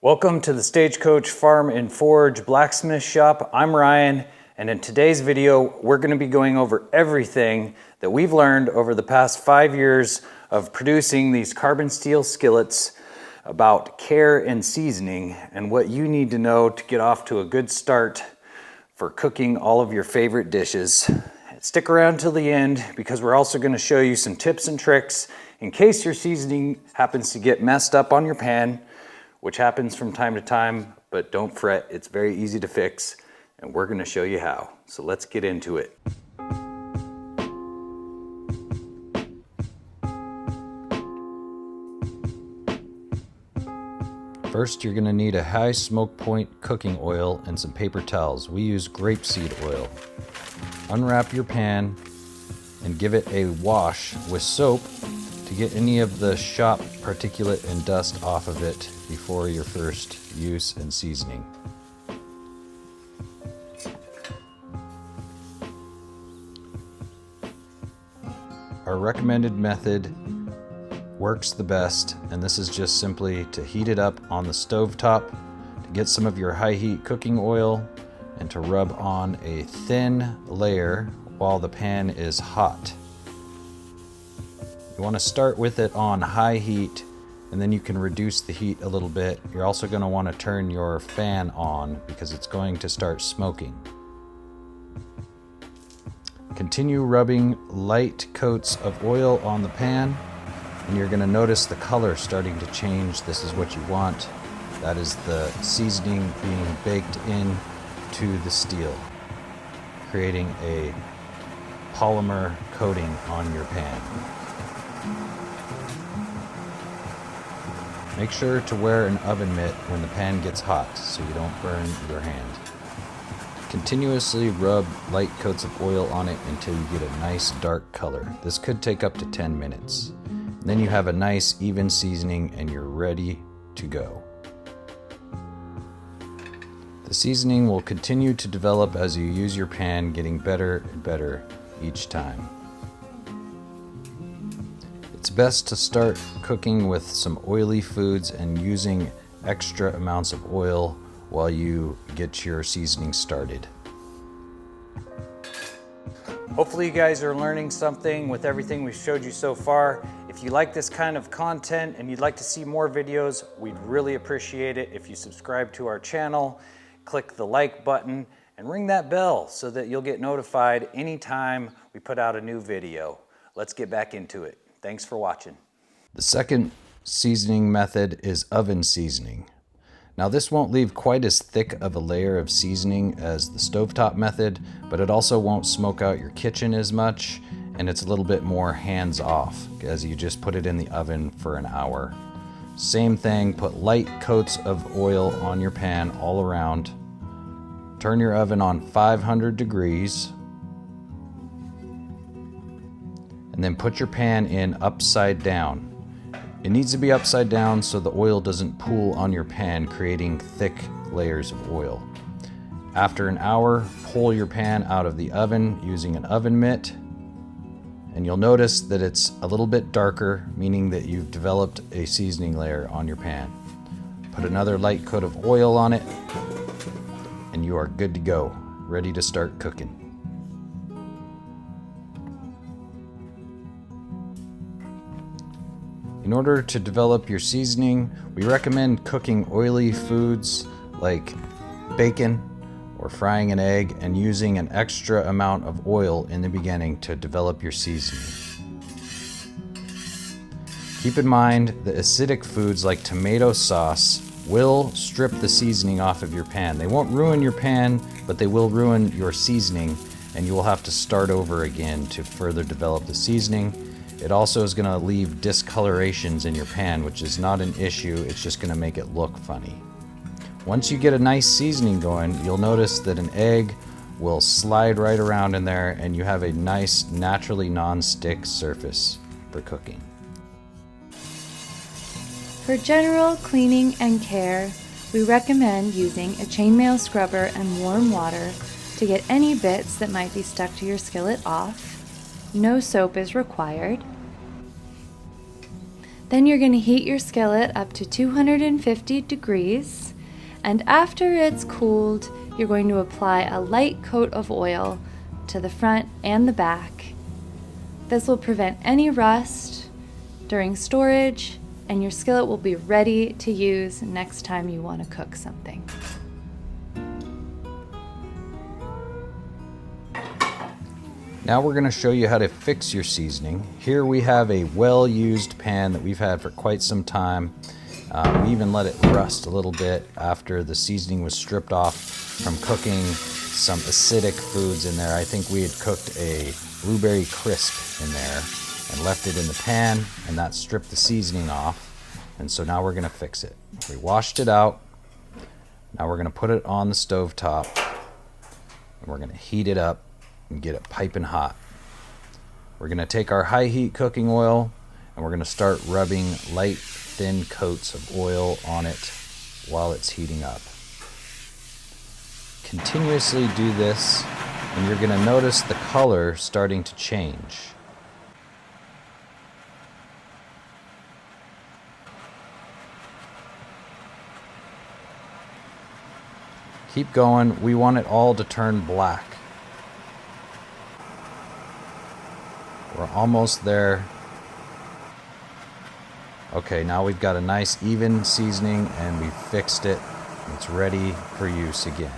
Welcome to the Stagecoach Farm and Forge Blacksmith Shop. I'm Ryan, and in today's video, we're going to be going over everything that we've learned over the past 5 years of producing these carbon steel skillets about care and seasoning and what you need to know to get off to a good start for cooking all of your favorite dishes. Stick around till the end because we're also going to show you some tips and tricks in case your seasoning happens to get messed up on your pan, which happens from time to time, but don't fret, it's very easy to fix, and we're gonna show you how. So let's get into it. First, you're gonna need a high smoke point cooking oil and some paper towels. We use grapeseed oil. Unwrap your pan and give it a wash with soap to get any of the shop particulate and dust off of it before your first use and seasoning. Our recommended method works the best, and this is just simply to heat it up on the stovetop to get some of your high heat cooking oil and to rub on a thin layer while the pan is hot. You want to start with it on high heat, and then you can reduce the heat a little bit. You're also going to want to turn your fan on because it's going to start smoking. Continue rubbing light coats of oil on the pan, and you're going to notice the color starting to change. This is what you want. That is the seasoning being baked in to the steel, creating a polymer coating on your pan. Make sure to wear an oven mitt when the pan gets hot so you don't burn your hand. Continuously rub light coats of oil on it until you get a nice dark color. This could take up to 10 minutes. Then you have a nice even seasoning and you're ready to go. The seasoning will continue to develop as you use your pan, getting better and better each time. It's best to start cooking with some oily foods and using extra amounts of oil while you get your seasoning started. Hopefully you guys are learning something with everything we've showed you so far. If you like this kind of content and you'd like to see more videos, we'd really appreciate it if you subscribe to our channel, click the like button, and ring that bell so that you'll get notified anytime we put out a new video. Let's get back into it. Thanks for watching. The second seasoning method is oven seasoning. Now this won't leave quite as thick of a layer of seasoning as the stovetop method, but it also won't smoke out your kitchen as much, and it's a little bit more hands-off as you just put it in the oven for an hour. Same thing, put light coats of oil on your pan all around. Turn your oven on 500 degrees. And then put your pan in upside down. It needs to be upside down so the oil doesn't pool on your pan, creating thick layers of oil. After an hour, pull your pan out of the oven using an oven mitt, and you'll notice that it's a little bit darker, meaning that you've developed a seasoning layer on your pan. Put another light coat of oil on it, and you are good to go, ready to start cooking. In order to develop your seasoning, we recommend cooking oily foods like bacon or frying an egg and using an extra amount of oil in the beginning to develop your seasoning. Keep in mind that acidic foods like tomato sauce will strip the seasoning off of your pan. They won't ruin your pan, but they will ruin your seasoning, and you will have to start over again to further develop the seasoning. It also is going to leave discolorations in your pan, which is not an issue, it's just going to make it look funny. Once you get a nice seasoning going, you'll notice that an egg will slide right around in there and you have a nice, naturally non-stick surface for cooking. For general cleaning and care, we recommend using a chainmail scrubber and warm water to get any bits that might be stuck to your skillet off. No soap is required. Then you're going to heat your skillet up to 250 degrees, and after it's cooled, you're going to apply a light coat of oil to the front and the back. This will prevent any rust during storage, and your skillet will be ready to use next time you want to cook something. Now we're going to show you how to fix your seasoning. Here we have a well-used pan that we've had for quite some time. We even let it rust a little bit after the seasoning was stripped off from cooking some acidic foods in there. I think we had cooked a blueberry crisp in there and left it in the pan, and that stripped the seasoning off. And so now we're going to fix it. We washed it out. Now we're going to put it on the stove top, and we're going to heat it up and get it piping hot. We're going to take our high heat cooking oil and we're going to start rubbing light thin coats of oil on it while it's heating up. Continuously do this and you're going to notice the color starting to change. Keep going. We want it all to turn black. We're almost there. Okay, now we've got a nice even seasoning and we fixed it. It's ready for use again.